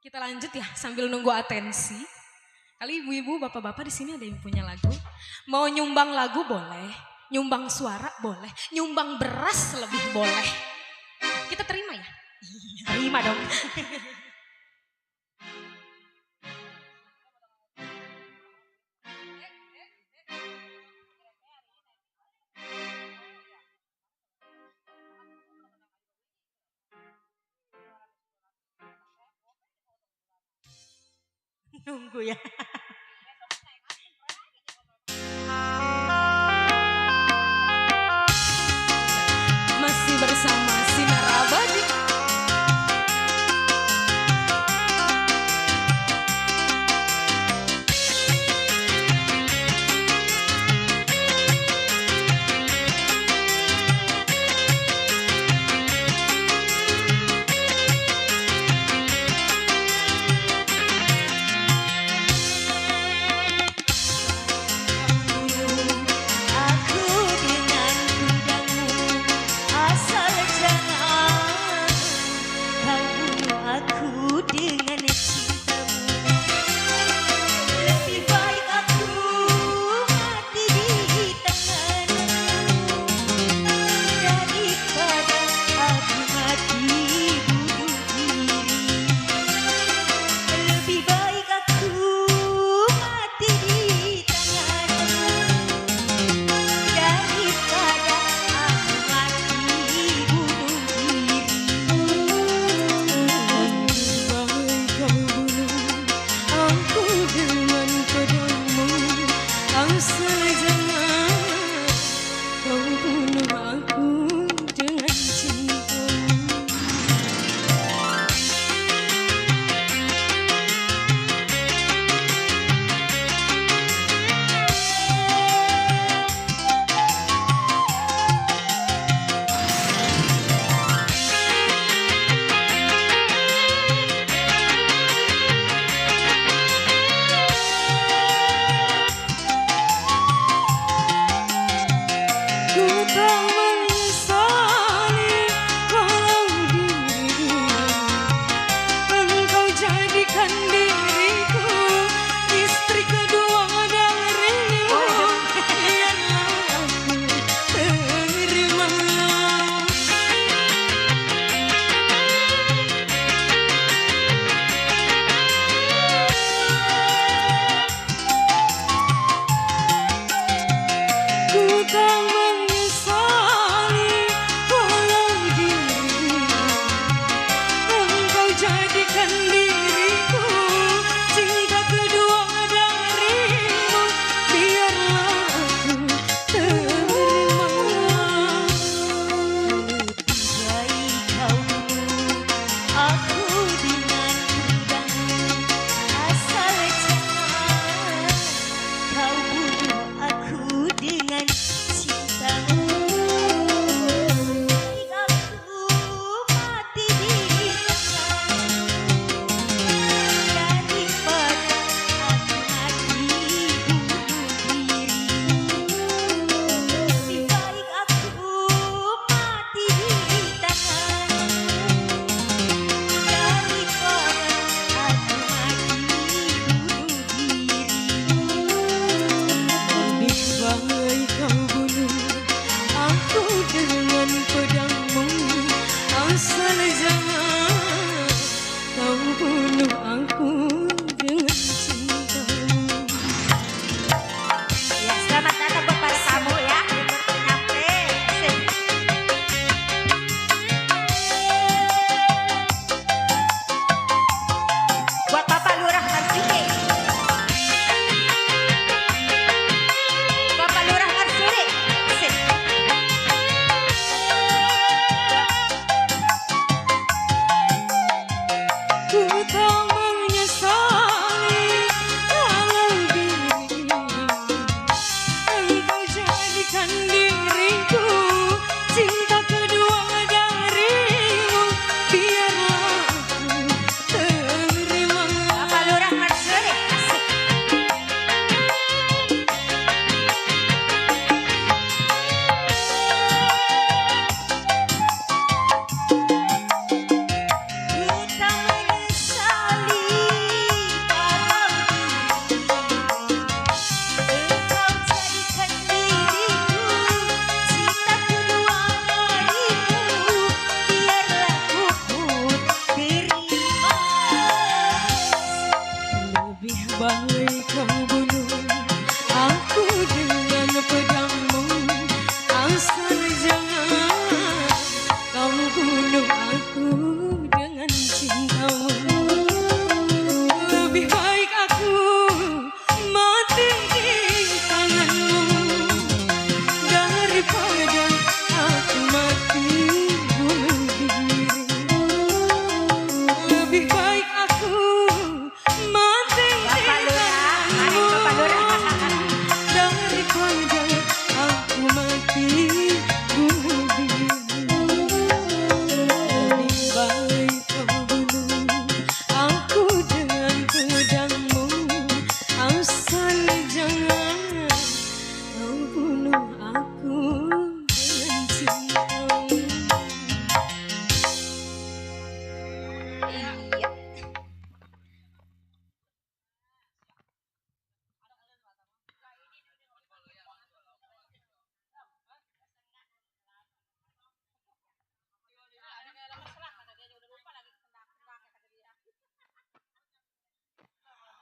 Kita lanjut ya sambil nunggu atensi. Kali ibu-ibu, bapak-bapak di sini ada yang punya lagu. Mau nyumbang lagu boleh, nyumbang suara boleh, nyumbang beras lebih boleh. Kita terima ya? Terima dong. Nunggu ya. Masih bersama Sinar Abadi.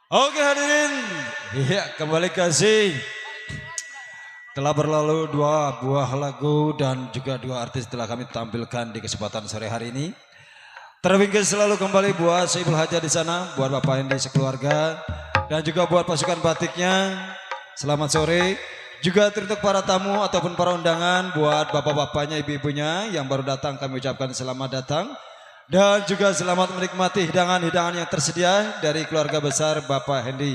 Oke hadirin, ya kembali kasih. Telah berlalu dua buah lagu dan juga dua artis telah kami tampilkan di kesempatan sore hari ini. Terwingkir selalu kembali buat Soebul Haja di sana, buat Bapak Hendi sekeluarga, dan juga buat pasukan batiknya. Selamat sore. Juga untuk para tamu ataupun para undangan, buat bapak-bapaknya, ibu-ibunya yang baru datang kami ucapkan selamat datang. Dan juga selamat menikmati hidangan-hidangan yang tersedia dari keluarga besar Bapak Hendi.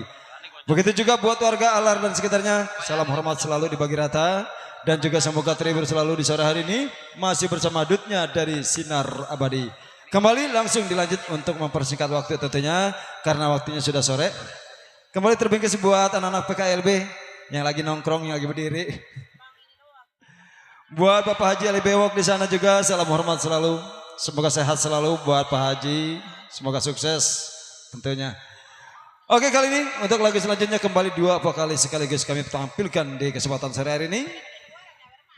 Begitu juga buat warga Alar dan sekitarnya, salam hormat selalu dibagi rata. Dan juga semoga terhibur selalu di sore hari ini, masih bersama Dutnya dari Sinar Abadi. Kembali langsung dilanjut untuk mempersingkat waktu tentunya, karena waktunya sudah sore. Kembali terbingkis buat anak-anak PKLB yang lagi nongkrong, yang lagi berdiri. Buat Bapak Haji Ali Bewok di sana juga, salam hormat selalu. Semoga sehat selalu buat Pak Haji, semoga sukses tentunya. Oke, kali ini untuk lagu selanjutnya kembali dua vokalis sekaligus kami tampilkan di kesempatan sore hari ini.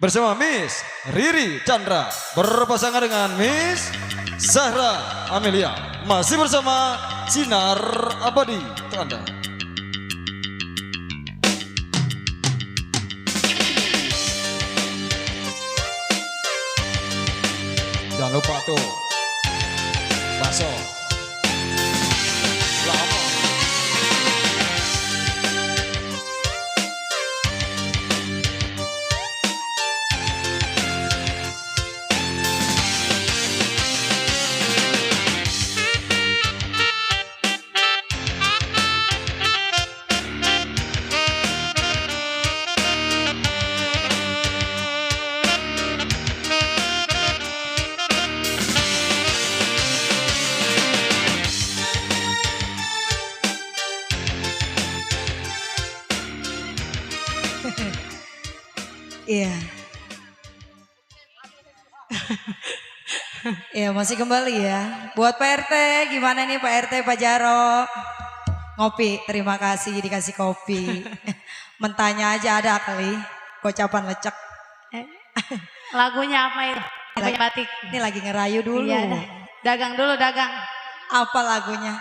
Bersama Miss Riri Chandra berpasangan dengan Miss Zahra Amelia. Masih bersama Sinar Abadi untuk Anda. Jangan lupa tuh bakso lama. Iya. Ya masih kembali ya. Buat Pak RT, gimana nih Pak RT, Pak Jaro? Ngopi, terima kasih dikasih kopi. Mentanya aja ada kali, gocapan lecek. Lagunya apa itu? Lagunya batik. Ini lagi ngerayu dulu. Iya, dagang dulu, dagang. Apa lagunya?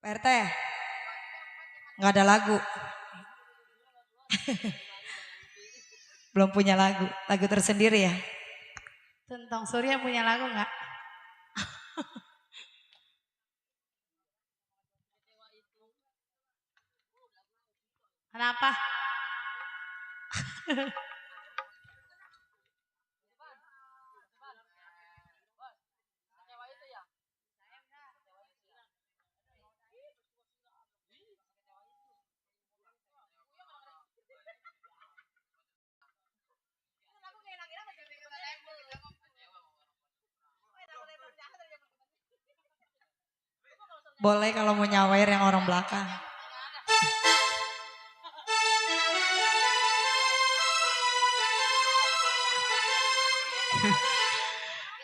Pak RT, nggak ada lagu. Belum punya lagu tersendiri ya? Tentang Surya punya lagu nggak? Kenapa? Boleh kalau mau nyawair yang orang belakang.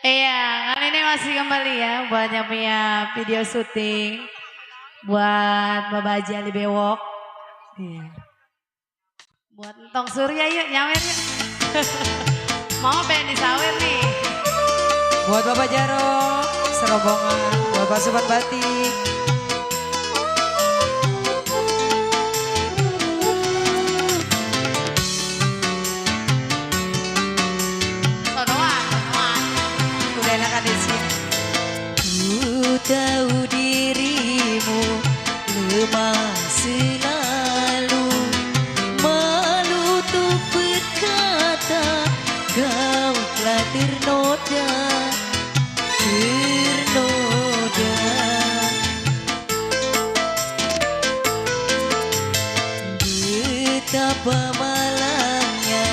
Iya, kali ini masih kembali ya buat yang punya video syuting. Buat Bapak Haji Ali Bewok. Iya. Buat Entong Surya yuk nyawer yuk. Mau pengen disawer nih. Buat Bapak Jaro, serombongan, buat pasukan batik. Sonoan, sonoan. Udah enakan di sini. Ku tahu dirimu lemah selalu, malu untuk berkata kau telah ternoda. Betapa malangnya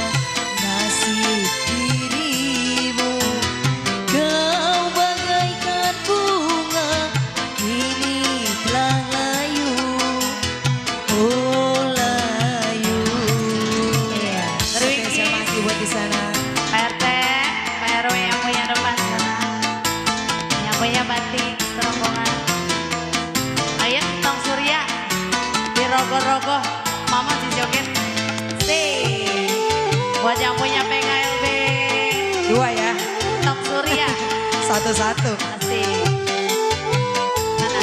nasib dirimu, kau bagaikan bunga kini telah layu, oh layu. Iya, Spesial masih buat di sana. Pak RT, Pak RW yang punya depan sana, yang punya batik serombongan. Ayo Tong Surya, di rogo-rogo, mama di joget. Buat yang punya PKLB, Dua ya, Tong Surya, satu-satu. asik. Mana?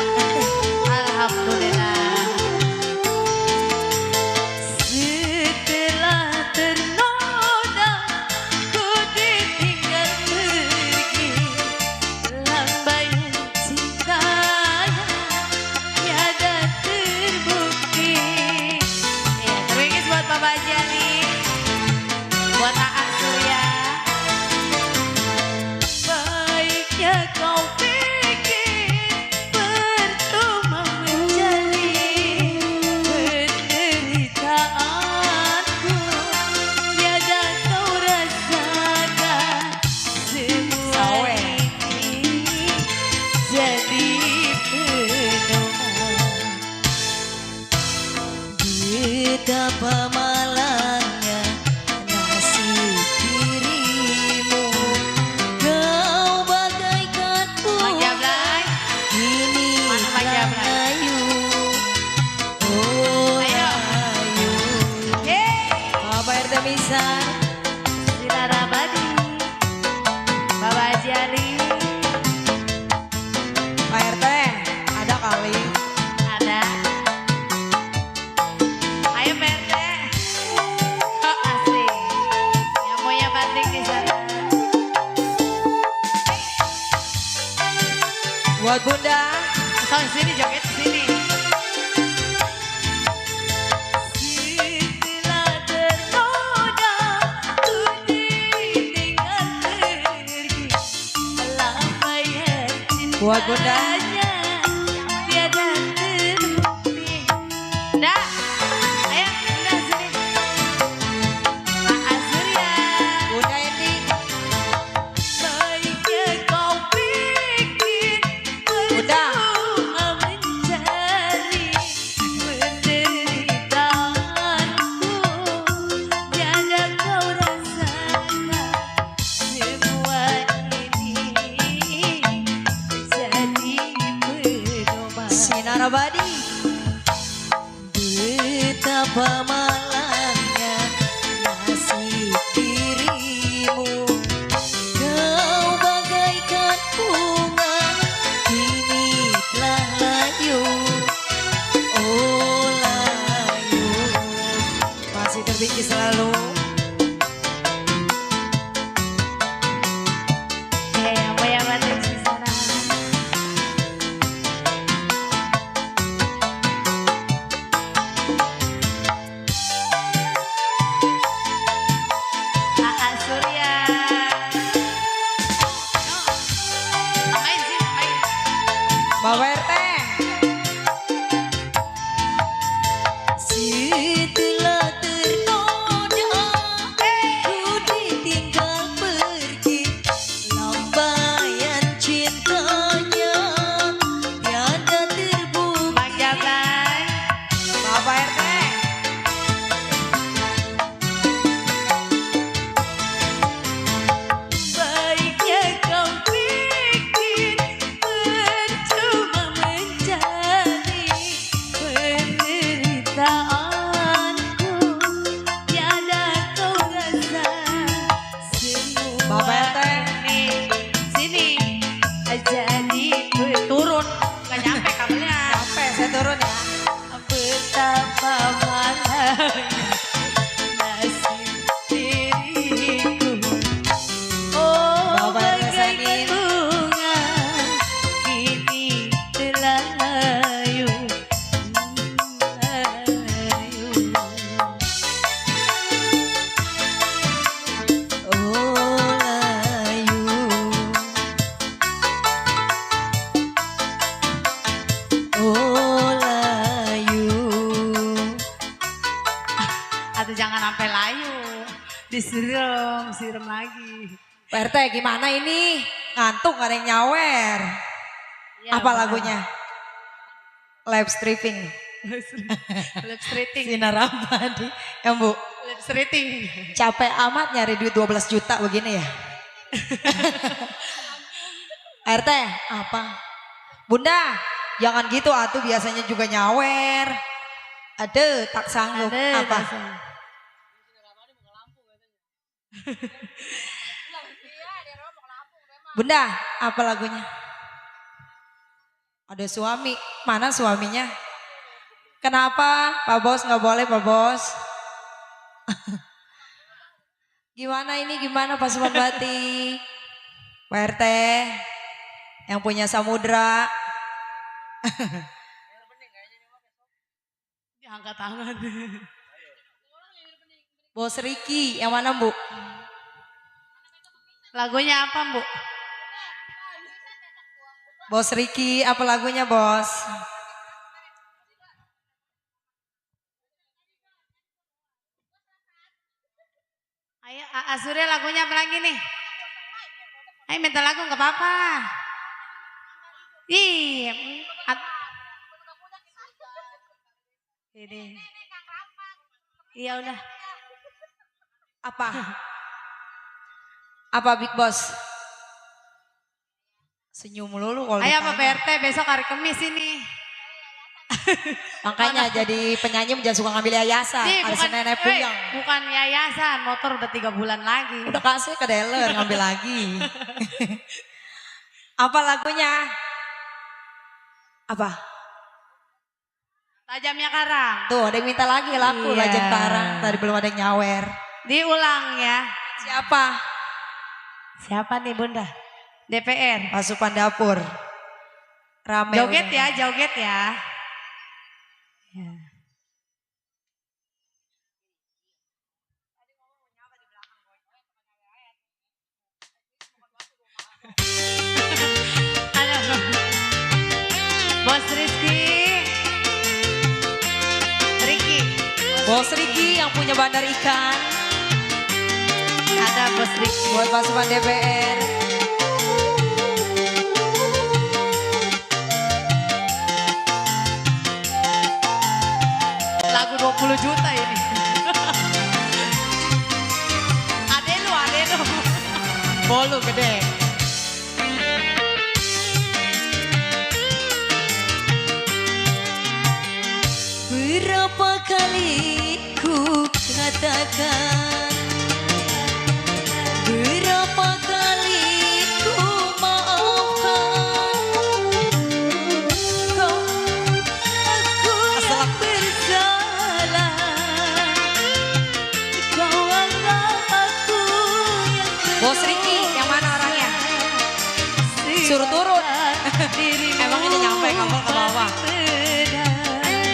Betapa malangnya nasib dirimu, kau bagaikan Bang bunga Jablay. ini Mana Bang Jablay? layu. Oh Ayo. layu. Bapak RT Misar, Sinar Abadi. Bapak Haji Ali. Pak RT ada kali. Ada. Ayo PRT. Oh, asik. Yang punya batik di sana. Buat Bunda. Song sini joget sini. Setelah ternoda ku ditinggal pergi, lambaian Buat Bunda. cintanya tiada terbukti. Bunda. Ayo Bunda sini. Pak Surya. Bunda Edi, Baiknya kau pikir Bunda. percuma mencari penderitaanku, tiada kau rasakan semua ini jadi pedoman. Sinar Abadi. Betapa malangnya nasib dirimu, kau bagaikan bunga kini telah layu. Oh layu, masih terbingkis selalu. Yang punya batik di sana. Pak Surya. Main sih, main. Bapak RT. Setelah ternoda ku ditinggal pergi, lambaian cintanya tiada terbukti. Bang Jablay. Bapak RT. Baiknya kau pikir percuma mencari penderitaanku, tiada kau rasa semua Bapak RT. Sini jadi turun nggak nyampe kabelnya. Sampai saya turun ya. Betapa malangnya nasib diriku. Oh, Bapak bagaikan Resanin. bunga kini telah layu. Layu. Oh layu. Oh layu. Atau jangan sampai layu. Disiram lagi. Pak RT gimana ini? Ngantuk gak ada yang nyawer. Ya, Apa benar. lagunya? Live stripping. Lip streeting. Sinar Abadi. Ya Bu, Lip streeting. capek amat nyari duit 12 juta begini ya. RT, apa? Bunda, jangan gitu atuh biasanya juga nyawer. Aduh, tak sanggup. Ada, Apa? dasar. Bunda, apa lagunya? Ada suami. Mana suaminya? Kenapa? Pak Bos nggak boleh Pak Bos. Gimana ini? Gimana pasukan batik? Pak RT yang punya samudra. Angkat tangan. Bos Riki yang mana Bu? Lagunya apa, Bu? Bos Riki apa lagunya Bos? Ayo, Surya lagunya apa lagi nih? Ayo minta lagu nggak apa-apa. Iya. Ini. Iya udah. Apa? Apa Big Boss? Senyum melulu kalau Ayo apa ditanya. PRT besok hari Kamis ini. Makanya jadi penyanyi jangan suka ngambil yayasan. Nih, Ada nenek puyang. bukan yayasan, motor udah 3 bulan lagi. Udah kasih ke dealer ngambil lagi. Apa lagunya? Apa? Tajamnya Karang. Tuh ada yang minta lagi lagu Iya. Lajeng Karang. Tadi belum ada yang nyawer. Diulang ya. Siapa? Siapa nih Bunda? DPR. Pasupan dapur. Rame. Joget udah. ya, joget ya. Ya. Aduh. Bos Rizky. Ricky. Bos Riki yang punya bandar ikan. Ada Bos Ricky. Buat pasukan DPR. Lagu 20 juta ini. Ade lu. Bolu gede. Berapa kali ku katakan, berapa kali ku maafkan kau, aku yang bersalah, kau anggap aku yang Bos Riki, yang mana orangnya? Suruh turun. Emang ini nyampe kapal ke bawah.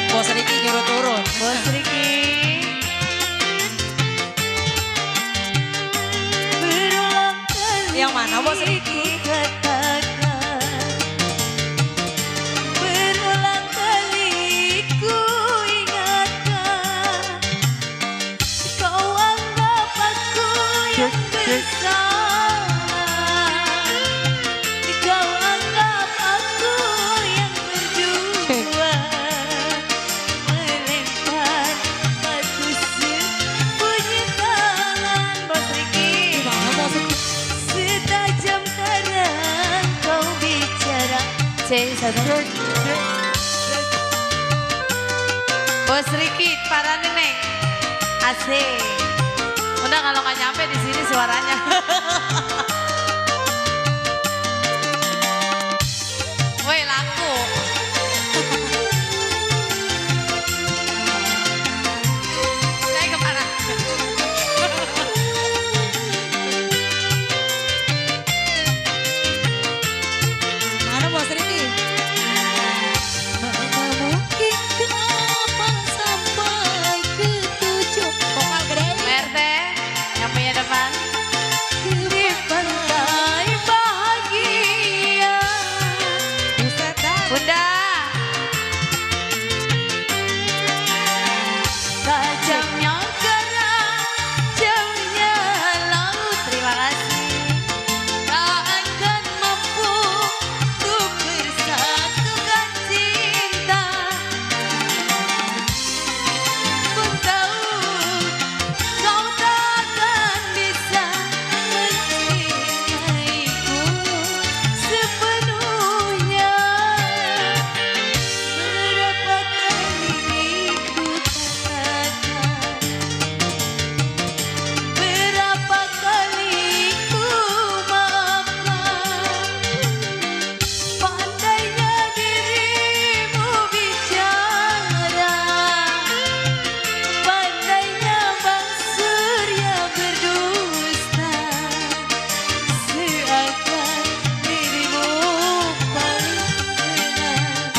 Bos Riki nyuruh turun. Bos Ricky. Berulang kali yang mana Bos Riki? Berulang kali ku ingatkan, kau anggap aku yang bersalah, kau anggap aku yang berdua. Melempar batu sembunyi tangan. Bos Ricky. Setajam karang kau bicara. Bos Ricky, para nenek. Asik. Udah kalau nggak nyampe di sini suaranya. Woi laku. Saya kemana? Mana Bos Riki? Mana mungkin kapan sampai ke tujuh. Vokal gede. PRT yang punya depan. Di pantai bahagia. Buset dah. Bunda. Tajamnya karang, jauhnya laut. Terima kasih. Tak akan mampu untuk bersatukan cinta. Ku tahu kau tak akan bisa mencintaiku sepenuhnya. Berapa kali ku katakan, berapa kali ku maafkan, pandainya dirimu bicara, pandainya Bang Surya berdusta, seakan dirimu paling benar.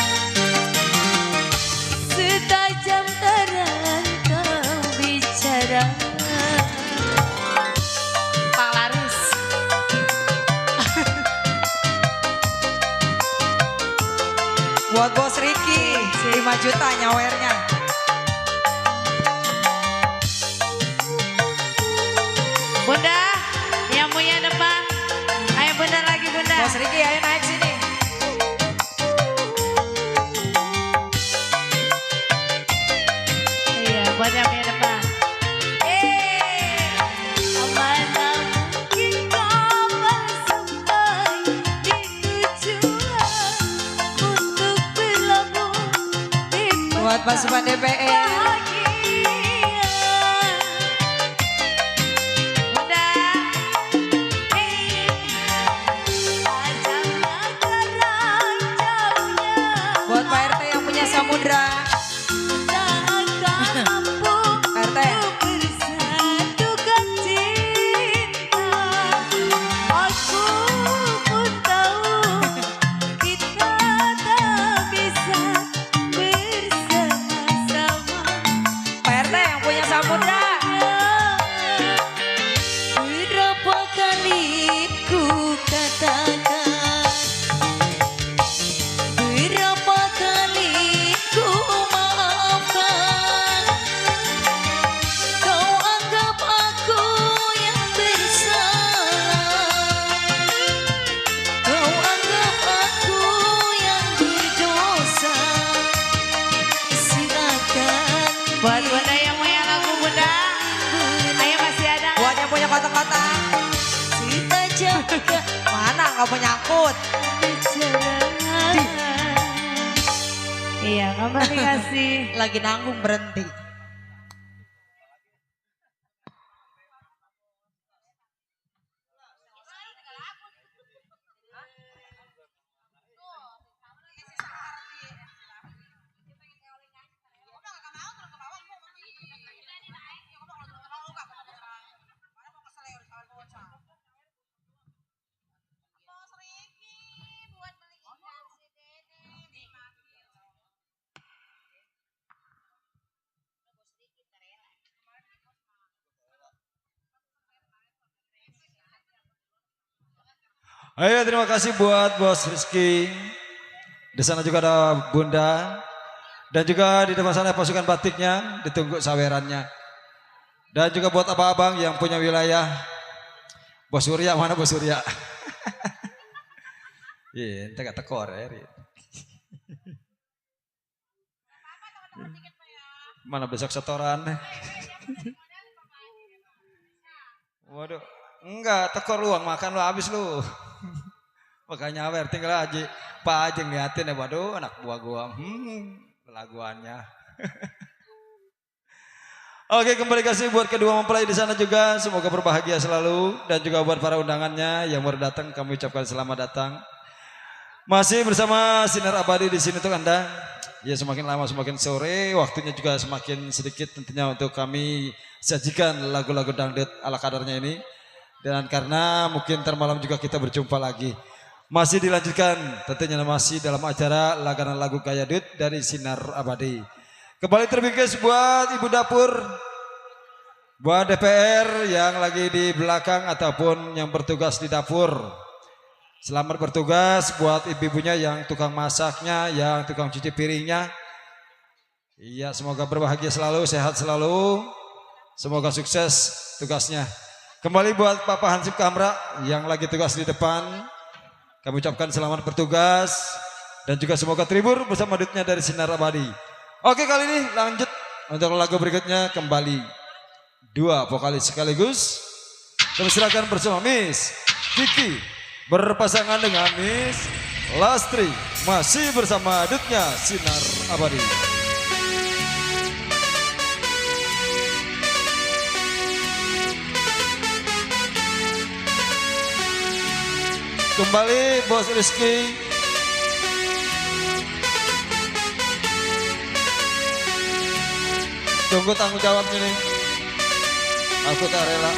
Setajam terang kau bicara. Pak Laris. Buat Bos Riki, 5 juta nyawernya. Bunda, yang punya depan. Ayo Bunda lagi Bunda. Bos Riki ayo naik sini. Iya, buat yang punya depan. Buat pasukan DPR. Buat Pak RT yang punya samudra. Pak RT. Pak RT yang punya samudra. Berapa kali ku katakan, berapa kali ku maafkan, kau anggap aku yang bersalah, kau anggap aku yang berdosa. Silakan Buat bunda yang punya lagu bunda. Ayo masih ada. Buat yang punya kotak-kotak. kita jaga Mana nggak mau nyangkut? Iya, kabar dikasih. Lagi nanggung berhenti. Ayo terima kasih buat Bos Rizky. Di sana juga ada Bunda. Dan juga di depan sana pasukan batiknya, ditunggu sawerannya. Dan juga buat abang-abang yang punya wilayah. Bos Surya, mana Bos Surya? Iya, ente kata tekor ya. Mana besok setoran? Waduh, enggak, tekor luang makan lu habis lu. Makanya awer tinggal aja Pak Ajeng liatin ya, waduh anak buah gua. Laguannya. Oke, kembali kasih buat kedua mempelai di sana juga, semoga berbahagia selalu, dan juga buat para undangannya yang baru datang kami ucapkan selamat datang. Masih bersama Sinar Abadi di sini untuk Anda. Ya semakin lama semakin sore, waktunya juga semakin sedikit tentunya untuk kami sajikan lagu-lagu dangdut ala kadarnya ini. Dan karena mungkin ntar malam juga kita berjumpa lagi. Masih dilanjutkan tentunya masih dalam acara Langganan Lagu Gaya Dut dari Sinar Abadi. Kembali terbingkis buat Ibu Dapur, buat DPR yang lagi di belakang ataupun yang bertugas di dapur. Selamat bertugas buat ibu-ibunya yang tukang masaknya, yang tukang cuci piringnya. Iya, semoga berbahagia selalu, sehat selalu. Semoga sukses tugasnya. Kembali buat Papa Hansip Kamra yang lagi tugas di depan. Kami ucapkan selamat bertugas. Dan juga semoga terhibur bersama dutnya dari Sinar Abadi. Oke, kali ini lanjut untuk lagu berikutnya kembali. Dua vokalis sekaligus. Kami silakan bersama Miss Vicky berpasangan dengan Miss Lastri, masih bersama dutnya Sinar Abadi. Kembali Bos Rizky. Tunggu tanggung jawabnya nih. Aku tak rela.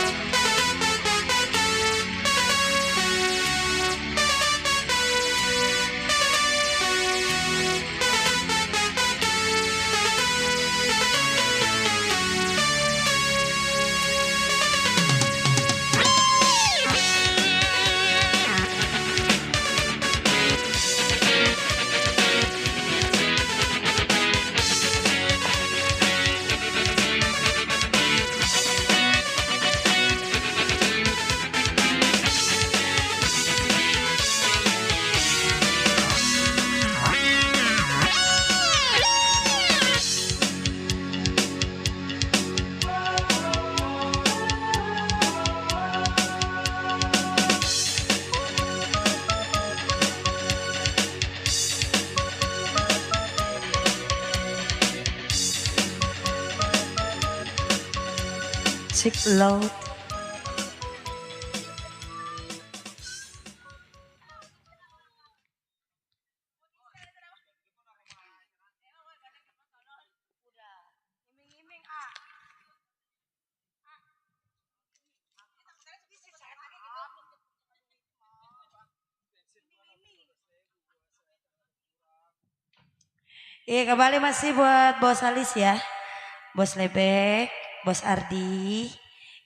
Music loud. Iya, kembali masih buat Bos Alis ya. Bos Lebek, Bos Ardi,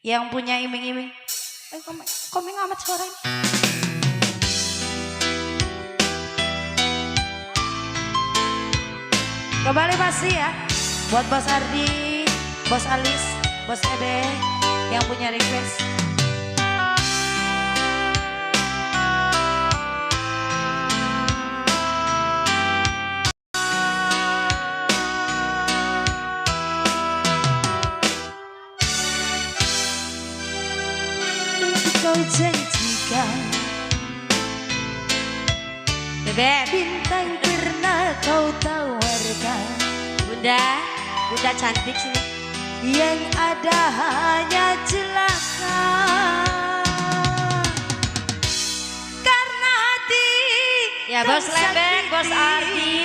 yang punya iming-iming. Komeng amat suaranya. Kembali masih ya, buat Bos Ardi, Bos Alis, Bos Lebek, yang punya request. Kau janjikan Bebek bintang pernah kau tawarkan. Bunda cantik sini. Yang ada hanya celaka. Karena hati Ya Bos Lebek, Bos Ardi.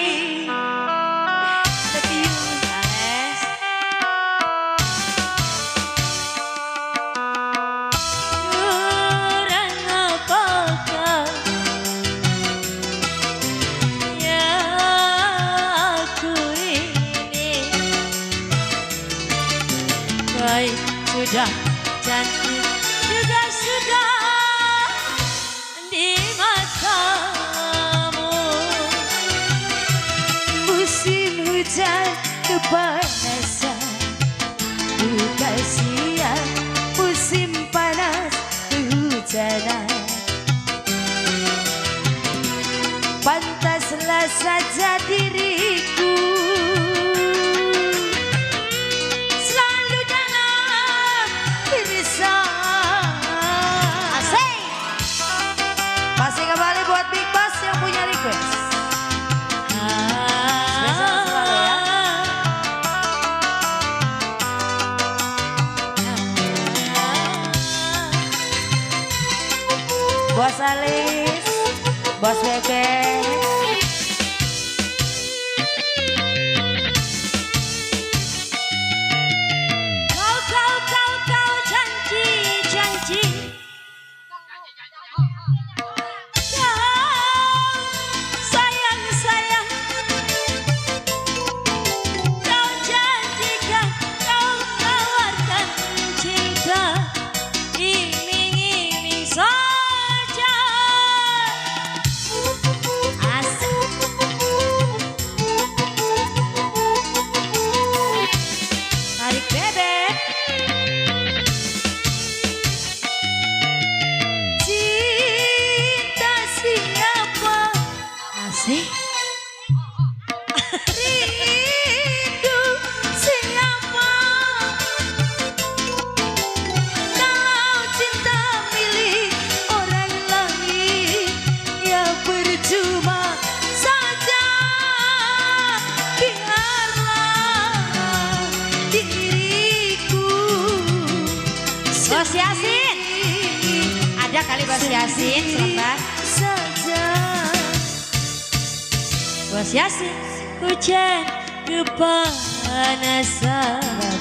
Ales. Kurang apakah yang aku ini. Baik sudah cantik juga sudah di matamu. Musim hujan kepanasan ku kasihan. Musim panas kehujanan. Pantaslah saja diriku selalu dalam bersama. Asik. Masih kembali buat Big Boss yang punya request. Spesial selalu ya. Bos Alis, Bos Bebek. Kau janji. Sayang. Kau janjikan, kau tawarkan cinta. Iming-iming saja. Asik. Tarik bebek. Cinta siapa? Asik. Rindu siapa? Kalau cinta milik orang lain, ya percuma saja. Biarlah diriku Bos Yasin. Ada kali Bos Yasin sebentar. saja. Bos Yasin. Hujan kepanasan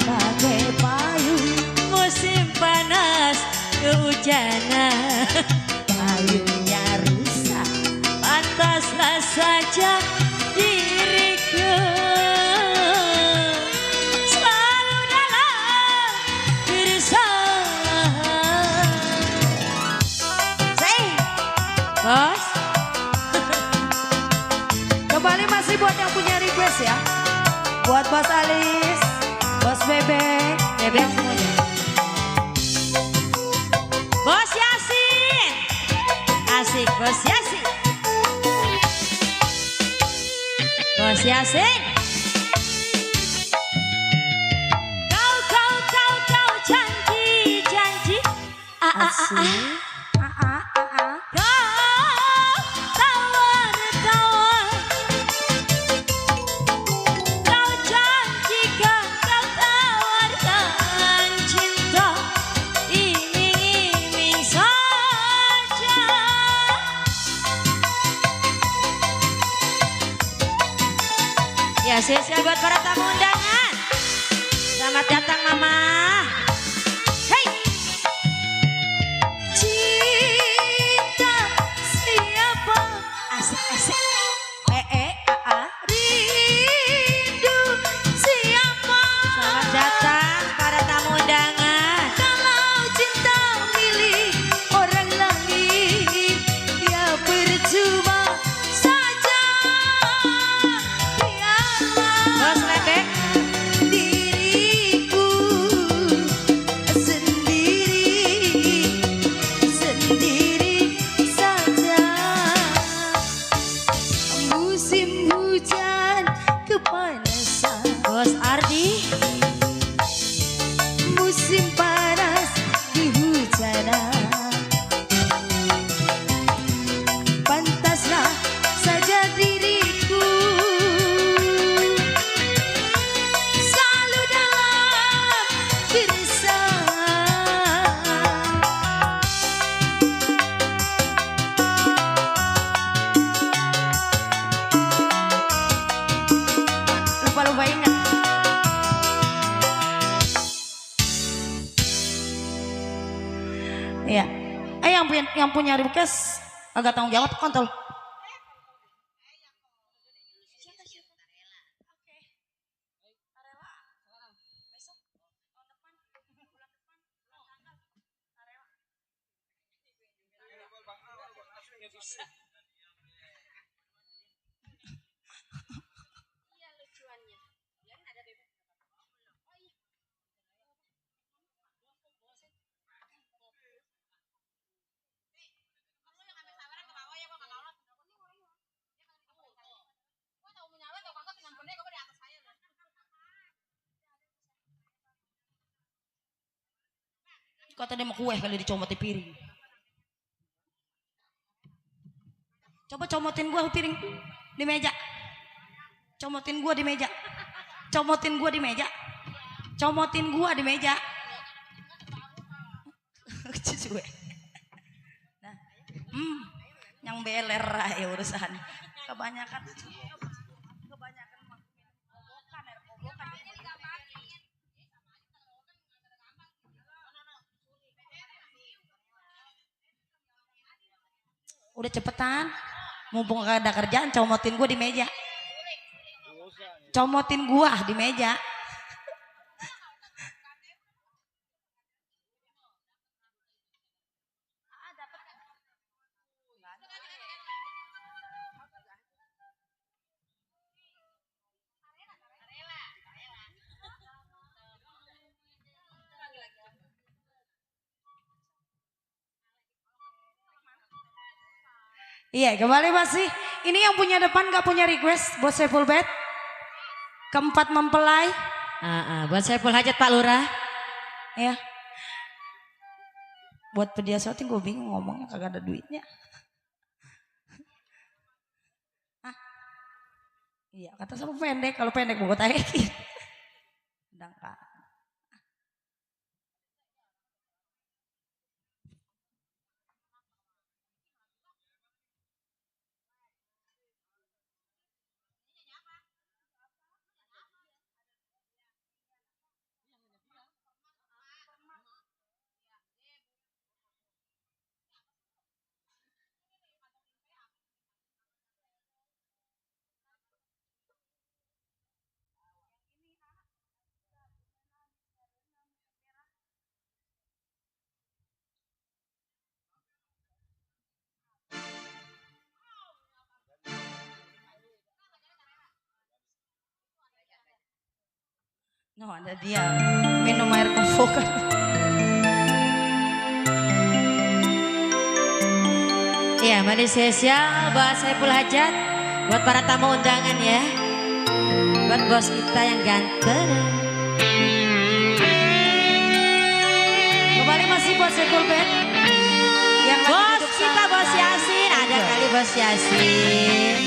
Pakai payung, musim panas kehujanan. payungnya rusak. Pantaslah saja diriku selalu dalam bersama. Bos. Kembali masih buat yang punya request ya. Buat Bos Alis, Bos Bebek, Bebek semuanya. Bos Yasin. Asik Bos Yasin. Bos Yasin. Kau janji. Asik. Kau janjikan, kau tawarkan cinta. spesial buat para tamu undangan. Selamat datang Mama. Hey. Cinta siapa Asik-asik. rindu siapa Selamat datang para tamu undangan. kalau cinta milik orang lain ya percuma saja biarlah Bos Lebek. diriku sendiri saja. Musim hujan kepanasan, Bos Ardi. musim panas kehujanan. Pantaslah saja diriku selalu dalam keresahan. Lupa-lupa ingat. Iya. Yang punya request agak tanggung jawab kontol. Kata dia mau kue kali dicomot di piring. Coba comotin gua piring di meja. Comotin gua di meja. Comotin gua di meja. Comotin gua di meja. Cucu gue. Nah, yang beler ya urusan. Kebanyakan. Udah cepetan, mumpung gak ada kerjaan, comotin gua di meja. Comotin gua di meja. Iya, kembali masih. Ini yang punya depan gak punya request buat Saiful Bed. Keempat mempelai. Buat Saiful Hajat Pak Lurah. Ya. Buat pedia syuting gue bingung ngomongnya kagak ada duitnya. Iya, kata sama pendek. Kalau pendek mau gue tayekin. Sedang Kak. No, ada dia minum air kofokan. Iya, mari spesial buat Saiful Hajat, buat para tamu undangan ya, buat bos kita yang ganteng. Kembali masih buat Saiful Bed. Yang lagi Bos duduk kita santai. Bos Yasin, ada kali Bos Yasin.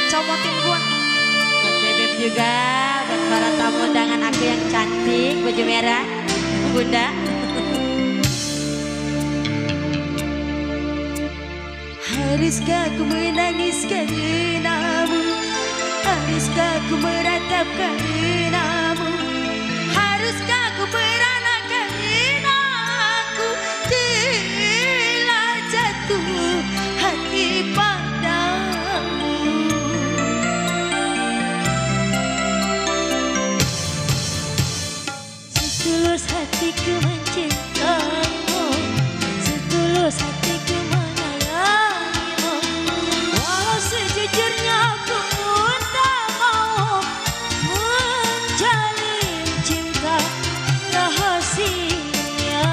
Comotin gua. Buat Bebek juga, buat para tamu undangan aku yang cantik, baju merah, Bunda. Haruskah ku menangis karenamu Haruskah ku meratap karenamu? Haruskah ku beranak karenaku? Telah jatuh hati padamu. Setulus hatiku mencintaimu, setulus hatiku menyayangimu. Walau sejujurnya aku pun tak mau menjalin cinta rahasia.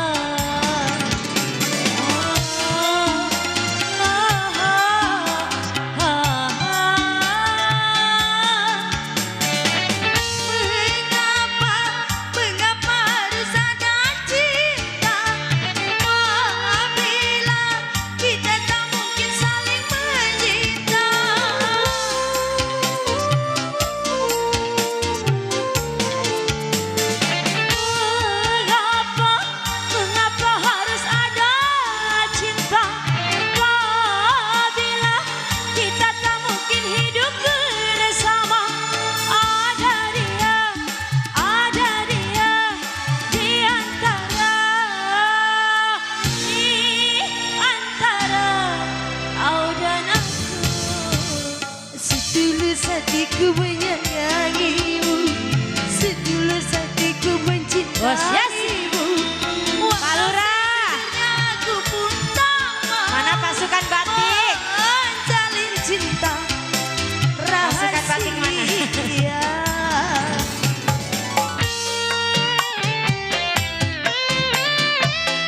Mengapa harus ada cinta apabila kita tak mungkin saling mencinta? Mengapa harus ada cinta apabila kita tak mungkin hidup bersama? Ada dia di antara kau dan aku. Setulus hatiku menyayangimu, setulus hatiku mencintaimu. Pak Lurah, Aku pun tak mau mana pasukan batik? menjalin cinta Pasukan batik mana? rahasia.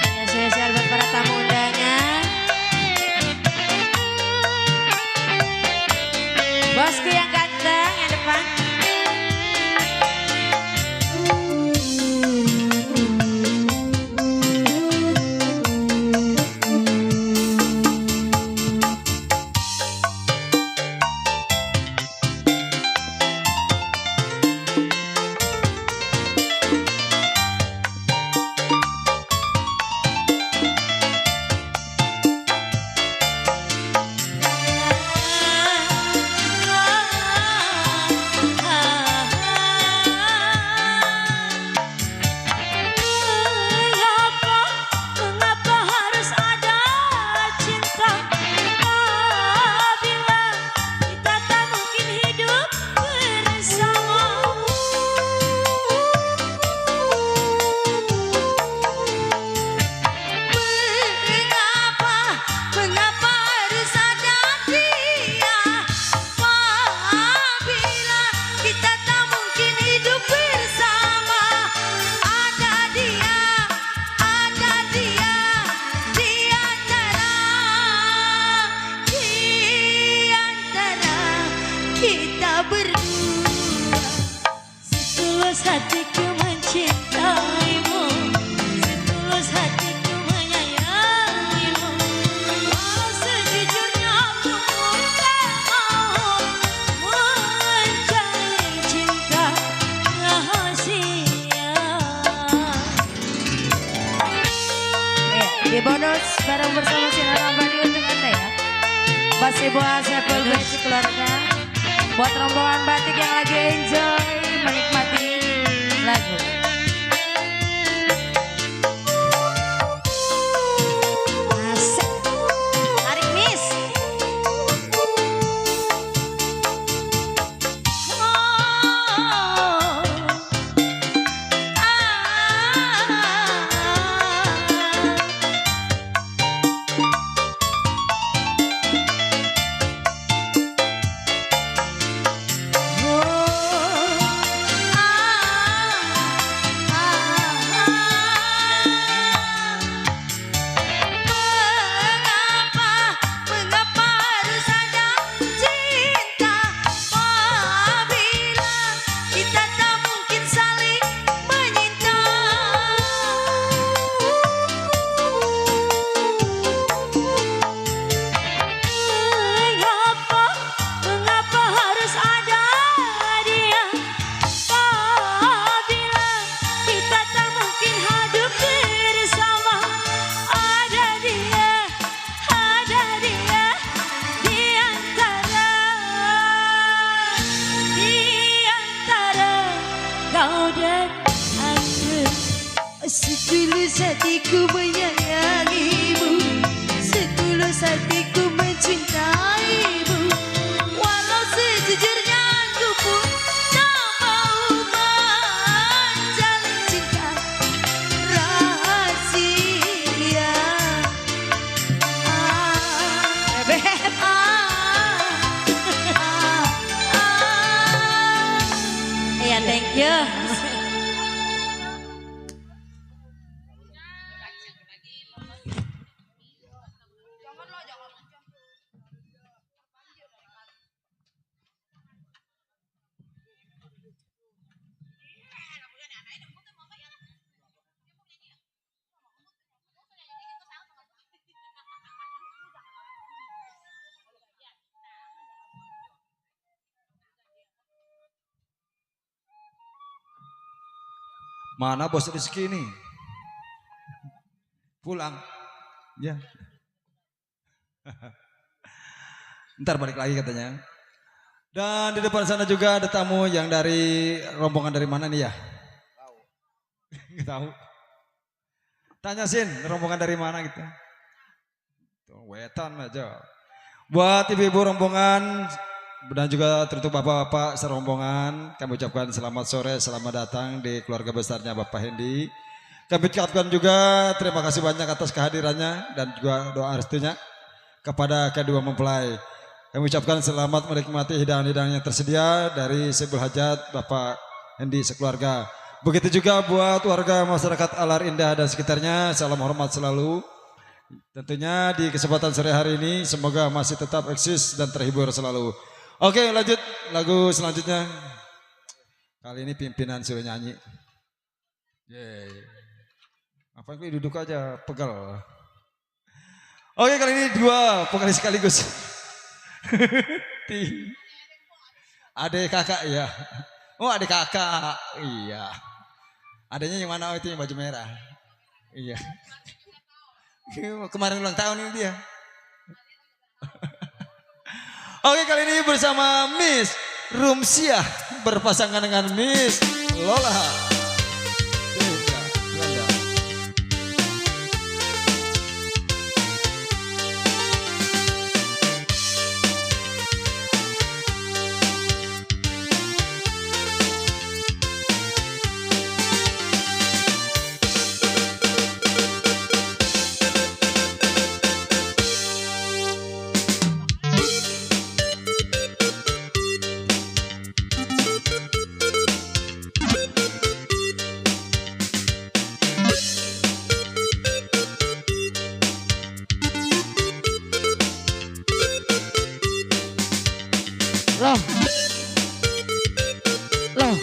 Ya, spesial buat para tamu undangan. Bosku yang ganteng yang depan. Mengapa harus ada cinta apabila kita tak mungkin hidup bersama? Mengapa harus ada dia apabila kita tak mungkin hidup bersama? Ada dia di antara kita berdua. Setulus hatiku mencintaimu, setulus hatiku menyayangimu. Walau sejujurnya aku pun tak mau menjalin cinta rahasia. Di bonus bareng bersama Sinar Abadi untuk Anda ya. Masih buat Sepul Besi keluarga. Buat rombongan batik yang lagi enjoy menikmati lagu. Asik. Tarik miss. dan aku setulus hatiku menyayangimu, setulus hatiku mencintaimu. Walau sejujurnya aku pun tak mau menjalin cinta rahasia. Bebet. Iya, thank you. Mana bos Rizky ini? Pulang. Ya. Ntar balik lagi katanya. Dan di depan sana juga ada tamu yang dari rombongan dari mana nih ya? Tahu. Nggak tahu. Tanya Sin, rombongan dari mana gitu. Tuh, wetan aja. Buat ibu-ibu rombongan dan juga tentu bapak-bapak serombongan, kami ucapkan selamat sore, selamat datang di keluarga besarnya Bapak Hendy. Kami ucapkan juga terima kasih banyak atas kehadirannya dan juga doa restunya kepada kedua mempelai. Kami ucapkan selamat menikmati hidangan-hidangan yang tersedia dari Sebul Hajat Bapak Hendy sekeluarga. Begitu juga buat warga masyarakat Alar Indah dan sekitarnya, salam hormat selalu. Tentunya di kesempatan sore hari ini semoga masih tetap eksis dan terhibur selalu. Oke, lanjut lagu selanjutnya. Kali ini pimpinan suruh nyanyi. Yeay. Apa ini duduk aja, pegal. Oke, kali ini dua vokalis sekaligus. Adek kakak ya. Oh, adek kakak. Iya. Adanya yang mana? Oh, itu yang baju merah. Iya. Kemarin ulang tahun ini dia. Oke, kali ini bersama Miss Rumsiah berpasangan dengan Miss Lola. Loh. Loh.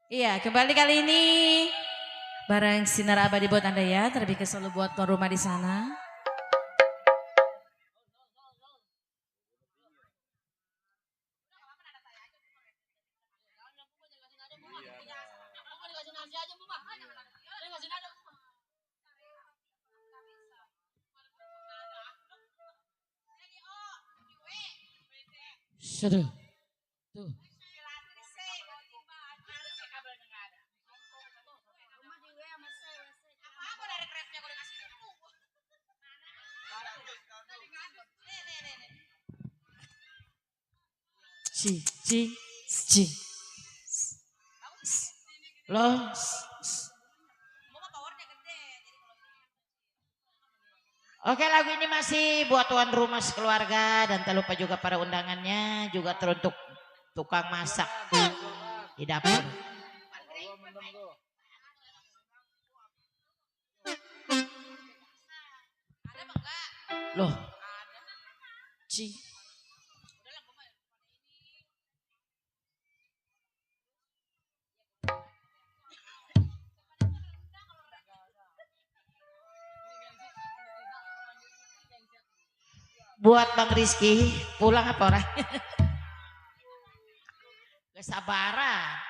Iya, kembali kali ini bareng sinar abadi buat Anda ya, terlebih selalu buat tuan rumah di sana. Satu, tuh. Ci. Loh. Oke, lagu ini masih buat tuan rumah sekeluarga dan tak lupa juga para undangannya, juga teruntuk tukang masak di dapur. Loh. Ci. Buat Bang Rizky, pulang apa orang? Kesabaran.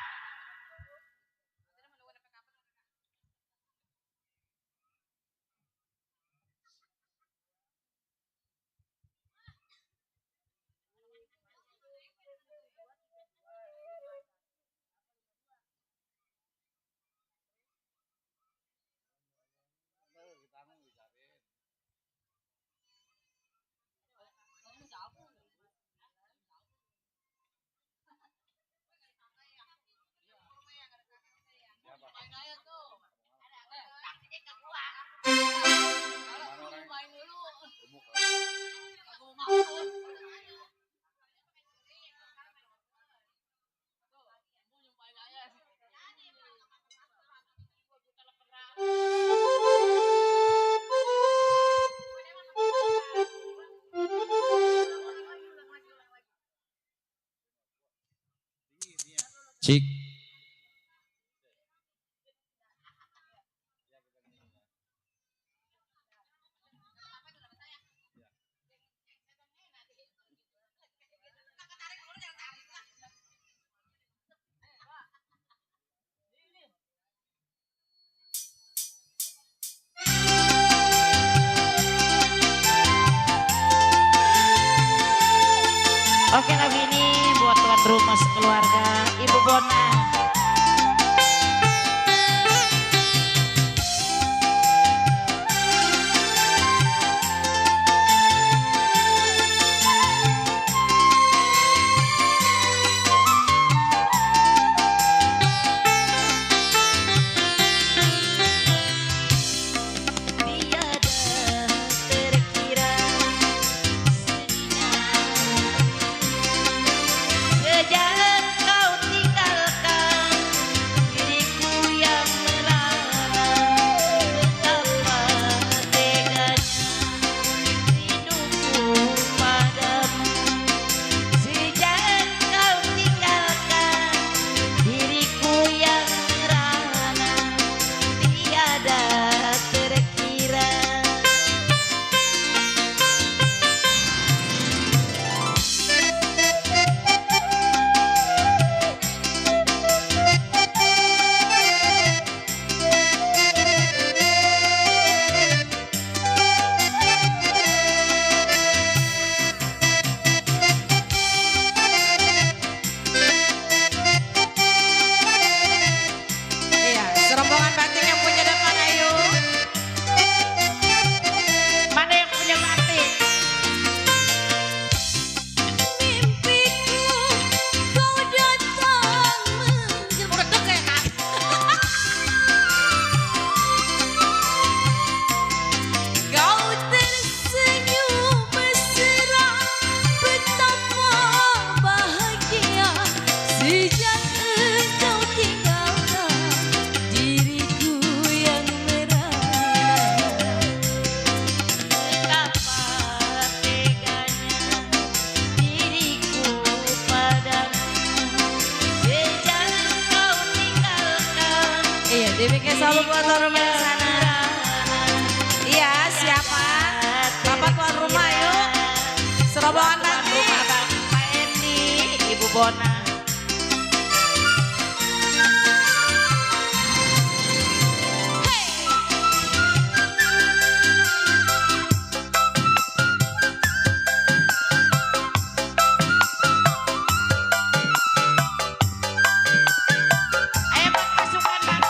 Cik. Oke, lagu ini buat tuan rumah sekeluarga, Ibu Bona. Sejak kau tinggalkan diriku yang merana, betapa teganya rinduku padamu. Sejak kau tinggalkan diriku yang merana, tiada terkira. Iya, serombongan batik yang punya depan ayo. Mana yang punya batik? Mimpiku kau datang menjemput. Kau tersenyum mesra, betapa bahagia. Sejak engkau tinggalkan diriku yang merana, betapa teganya diriku padamu. Sejak engkau tinggalkan Iya, dibikin selalu buat tuan rumah di sana. Iya, siapa? Bapak tuan rumah yuk. Serombongan Tuan batik. rumah Bapak Eni, Ibu Bona. Ayo buat pasukan batik.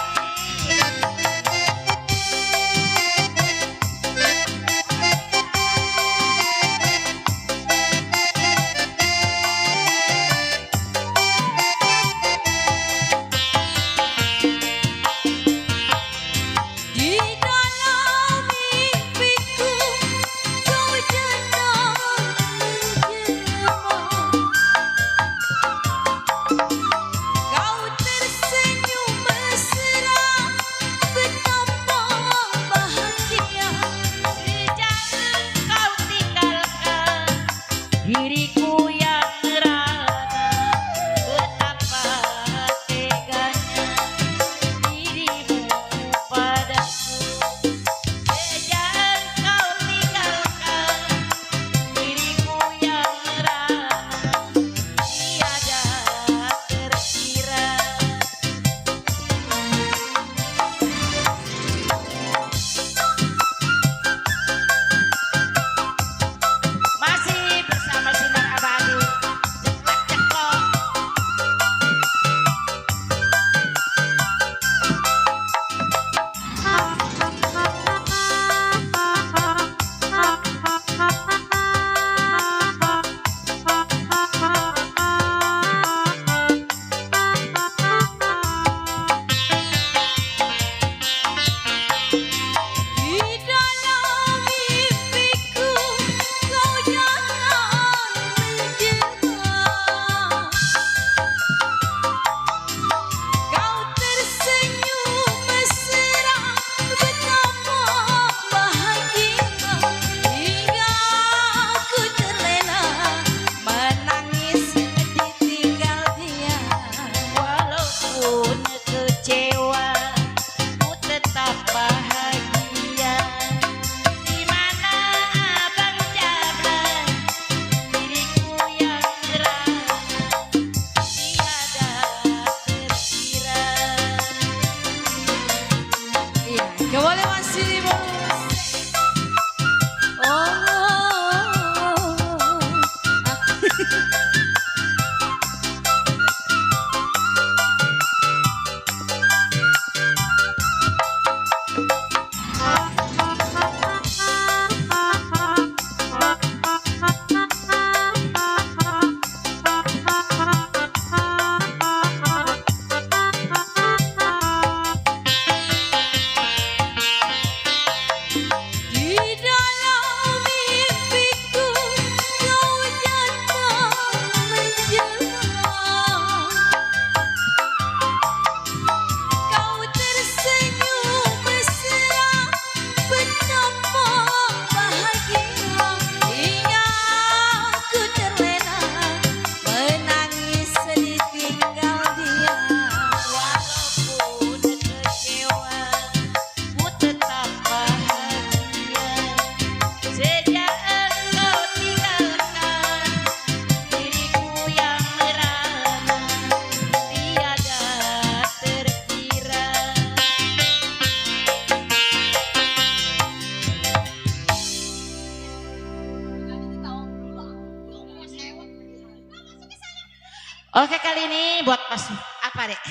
Oke, kali ini buat pas apa dek?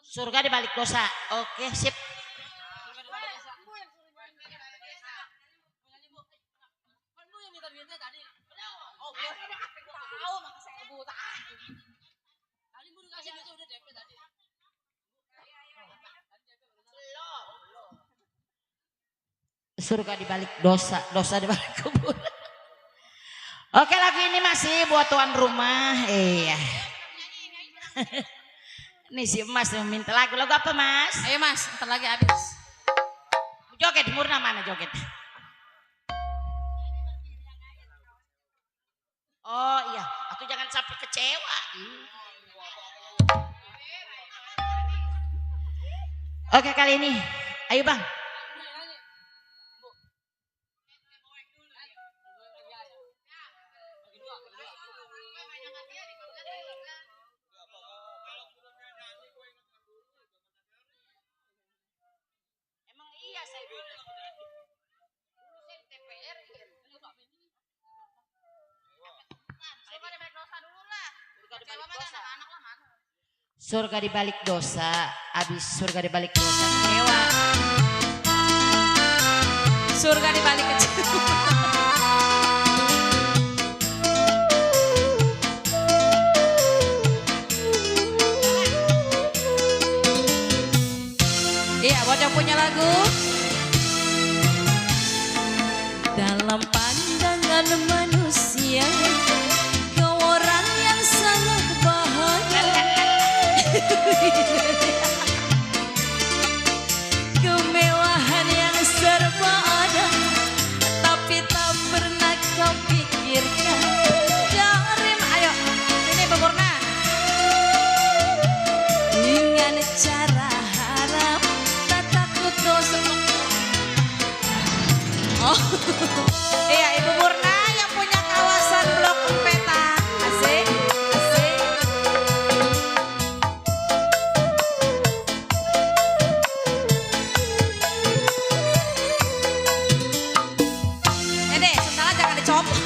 Surga di balik dosa. Oke, sip. Surga di balik dosa, dosa di balik kubur. Oke, lagu ini masih buat tuan rumah. Iya. Nih si Mas minta lagu apa Mas? Ayo Mas, ntar lagi habis. Joget, Murna mana joget? Oh iya, aku jangan sampai kecewa. Oke, kali ini, ayo Bang. Emang iya saya bilang. Dulu saya di TPR. Surga di balik dosa, abis surga di balik dosa kecewa. Surga di balik kecil. Iya, buat yang punya lagu. Dalam pandangan manusia, kau orang yang sangat bahagia. Kemewahan yang serba ada, tapi tak pernah kau pikirkan. Darim, ayo, sini Pemurna. Dengan cara harap, tak takut dosa. Oh, iya Ibu Murna yang punya kawasan Blok Peta. Asik, asik. Dek, sendalnya jangan dicopot.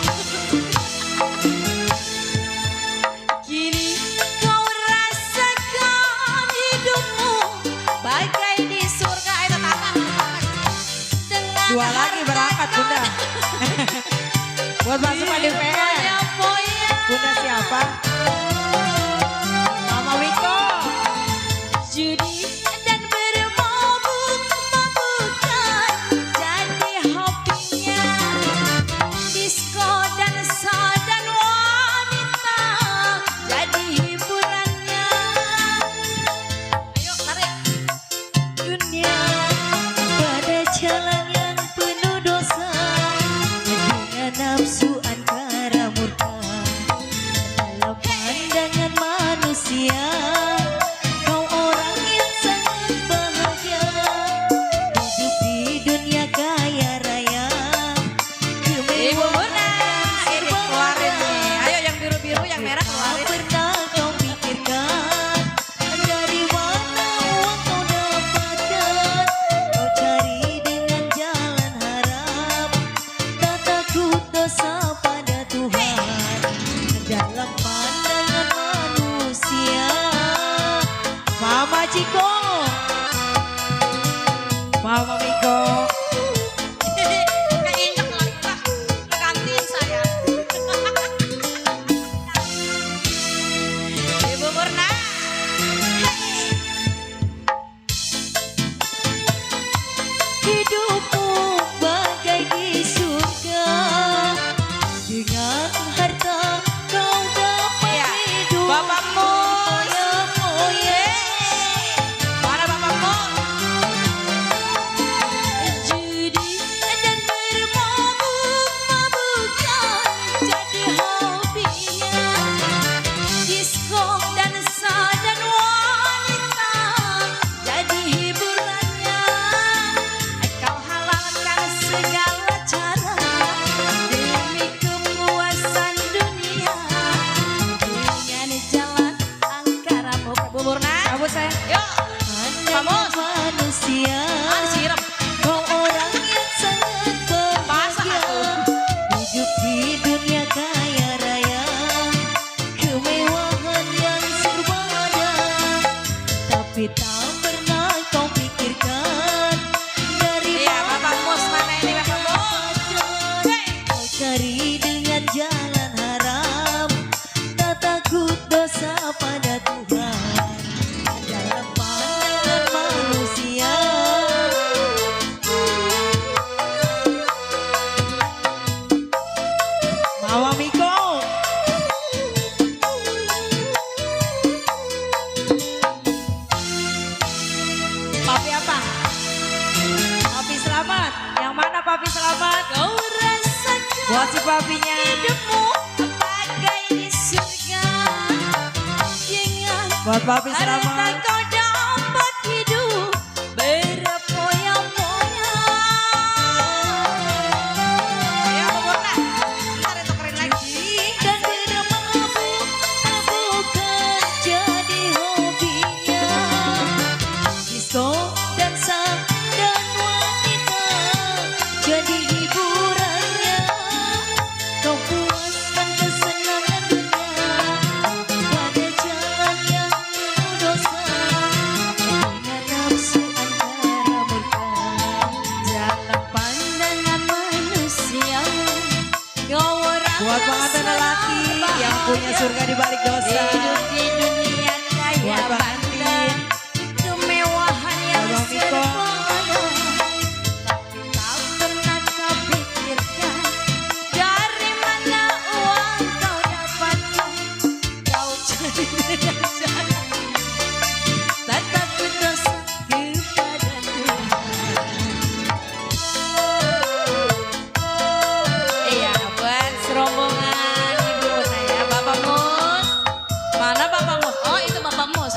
Kini kau rasakan hidupmu bagai di surga. Ayo Tata. Dengan Dua lagi berangkat Bunda. Buat masuk ke DPR. Bunda siapa? Mama Wiko. Judi dan bermabuk-mabukan jadi hobinya. Disko, dansa dan wanita jadi hiburannya. Ayo tarik. Dunia pada jalan yang penuh dosa, dengan nafsu angkara murka. Dalam pandangan manusia, kau orang yang sangat bahagia. Hidup di dunia kaya raya, Ibu Murna, ini keluarin nih. Ayo yang biru-biru, yang merah tak keluarin. pernah kau pikirkan dari mana uang kau dapatkan. Kau cari dengan jalan harap, tak takut dosa pada Tuhan. Dalam pandangan manusia, Mama Ciko, Mama Miko. Keinjak lagi lah. Gantiin saya. Ibu Murna. Hidupmu bagai di surga, dengan harta kau dapat Iya, hidup. Bapakmu. Moya-moya. Mana bapakmu? dengan jalan haram, tak takut dosa pada Tuhan dalam pandangan manusia. Mama Miko. Papi apa? Papi Selamat. Yang mana Papi Selamat? Kau rasakan Buat si papinya. hidupmu bagai di surga, dengan Buat Papi harta Selamat. kau dapat hidup berfoya-foya. Ya pokoknya. Ntar itu keren lagi. Dan bermabuk bukan jadi hobinya. Disko, dansa, dan wanita jadi hiburannya. Kau puaskan kesenangannya pada jalan yang penuh dosa. Ingat nafsu antara murka dalam pandangan manusia. Kau orang Buat pengantin lelaki yang punya surga di balik dosa. hidup di dunia kaya Buat Bang bandar, kemewahan yang Buat Bang Miko. serba ada. Tapi tak pernah kau pikirkan dari mana uang kau dapatkan. Kau cari dengan cara tak takut dosa kepada Tuhan. Iya, buat serombongan Ibu Una ya, Bapak Mus. Mana Bapak Mus? Oh, itu Bapak Mus.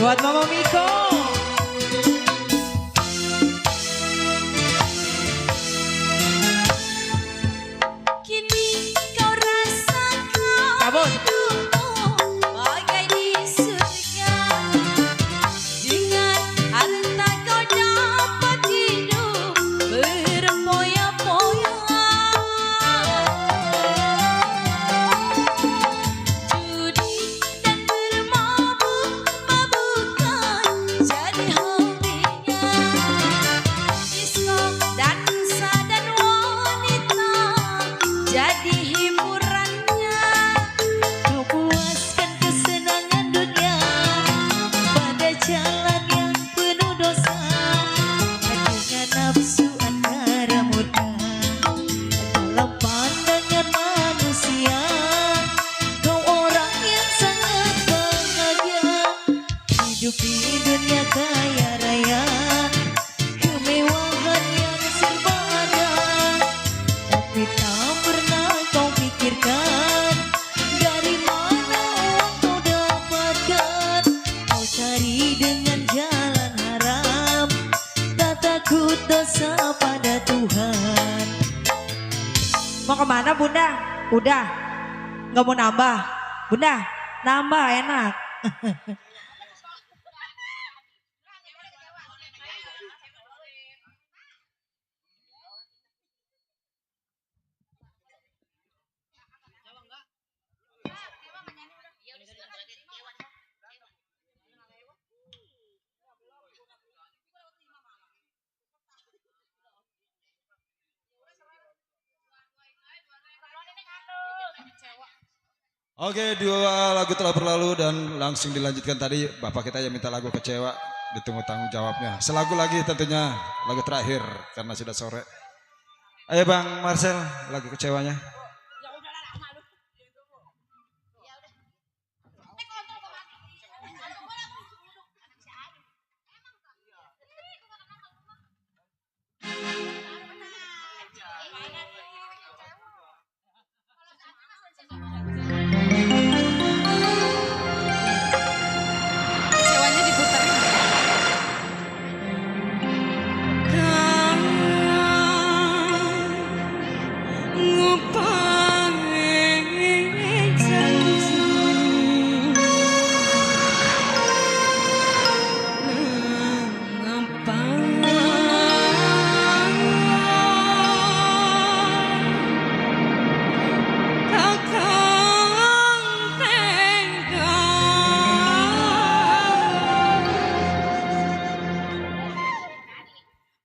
Buat Mama Miko. Kini kau rasakan Cabut. hidupmu bagai di surga. Dengan harta kau dapat hidup berfoya-foya. Judi dan bermabuk-mabukan jadi hobinya. Disko, dansa dan wanita jadi hiburannya. Kau puaskan kesenangan dunia pada jalan yang penuh dosa. Dengan nafsu antara murka dalam pandangan manusia. Kau orang yang sangat bahagia, hidup di dunia kaya raya, kemewahan yang serba ada. Tapi tak pernah kau pikirkan dari mana uang kau dapatkan. Kau cari dengan jalan haram, tak takut dosa pada Tuhan. Mau kemana Bunda? Udah. Nggak mau nambah? Bunda, nambah enak. Oke, dua lagu telah berlalu dan langsung dilanjutkan tadi. Bapak kita yang minta lagu Kecewa, ditunggu tanggung jawabnya. Selagu lagi tentunya, lagu terakhir karena sudah sore. Ayo Bang Marcel, lagu Kecewanya. Kecewanya diputerin.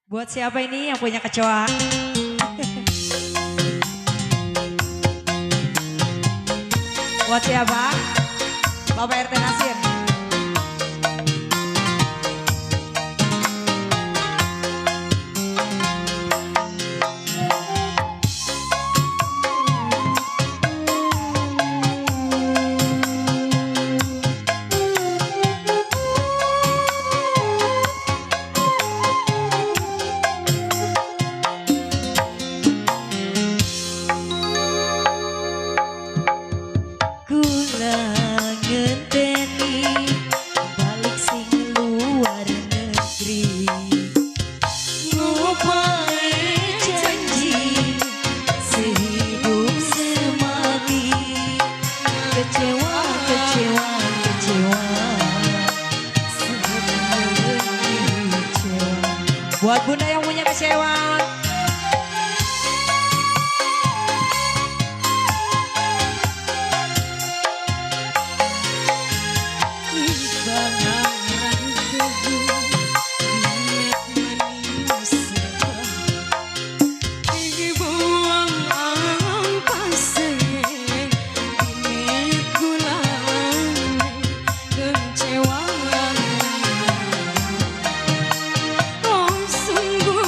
Buat siapa ini yang punya kecoa? Buat siapa? Bapak RT Nasir. Kula ngenteni balik sing luar negeri, ngupai janji sehidup semati. Kecewa, kecewa, kecewa, semakin kecewa. Buat Bunda yang punya kecewa. Oh sungguh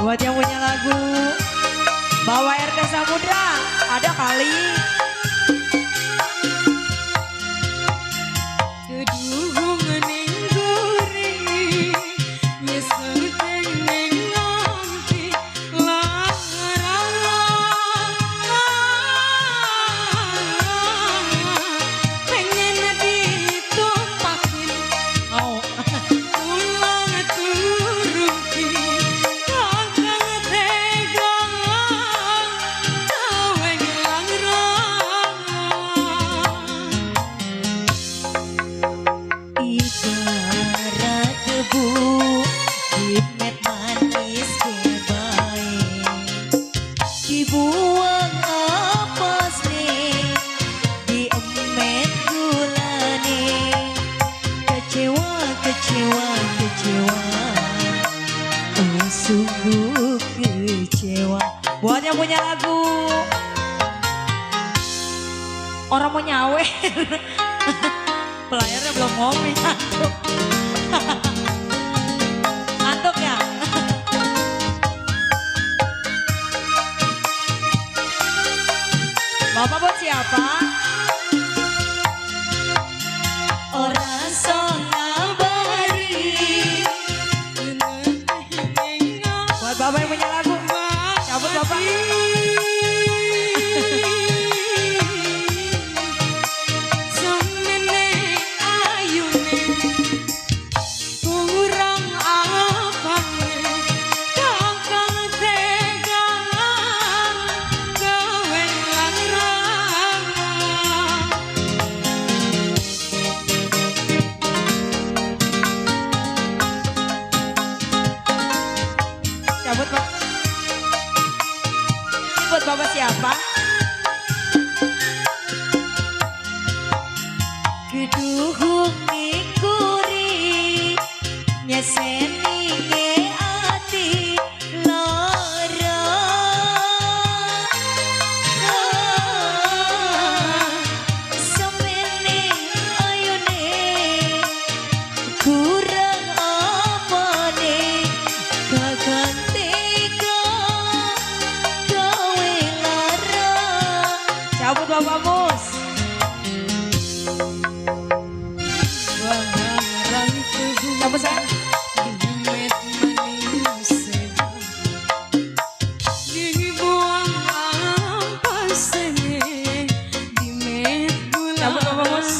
Buat yang punya lagu Bawa RT Samudra, ada kali. Keduhung ning guri nyesel ning nganti pengen ditumpakin Oh, ulang turuti kakang tega aweng langrang Ibarat debu Dimet manis kebae Dibuang apa sih Diemet gulane Kecewa, kecewa, kecewa Oh sungguh kecewa. buat yang punya lagu Orang mau nyawer. Pelayarnya belum ngopi, ngantuk. Ngantuk ya? Bapak buat siapa? Orang song ngabari Buat bapak yang punya lagu. Cabut bapak. Samene ayune kurang apane kakang tega gawe langrang Cabut pak. Buat bapak siapa? Keduhung nikuri nyeseni nge ati lara semene ayune kurang apane kakang tega gawe lara. Cabut bapak bos. Barang tubuh Cabut saya. dimet manis dibuang ampasane dimet Cabut, Bapak Bos.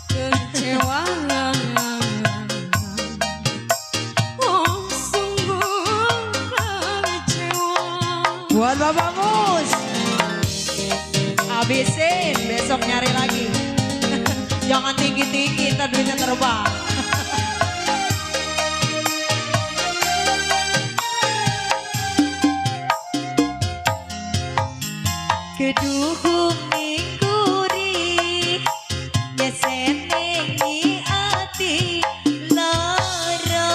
kecewa oh sungguh kecewa Buat bapak bos. Habisin, besok nyari lagi. Jangan tinggi-tinggi, ntar duitnya terbang. Keduhung nikuri nyesene ngi ati lara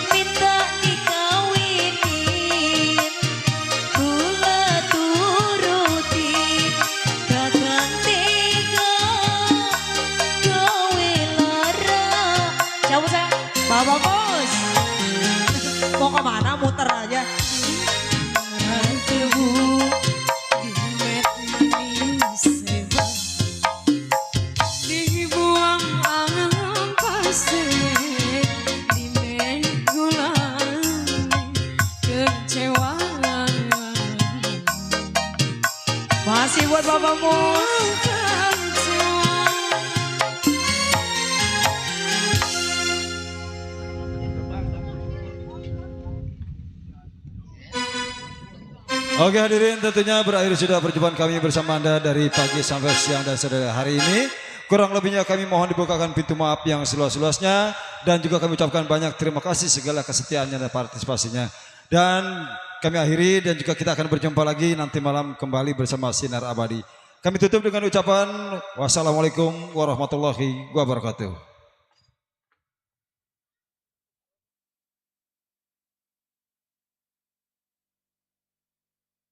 minta dikawinin kula turuti kakang tega gawe lara. Cabut saya. Bapak bos. Mau kemana? Muter aja. tebu dimet manis dibuang ampasane dimet gulane kecewa Masih buat bapak bos. Oke hadirin, tentunya berakhir sudah perjumpaan kami bersama Anda dari pagi sampai siang dan sore hari ini. Kurang lebihnya kami mohon dibukakan pintu maaf yang seluas-luasnya. Dan juga kami ucapkan banyak terima kasih segala kesetiaannya dan partisipasinya. Dan kami akhiri dan juga kita akan berjumpa lagi nanti malam kembali bersama Sinar Abadi. Kami tutup dengan ucapan wassalamualaikum warahmatullahi wabarakatuh.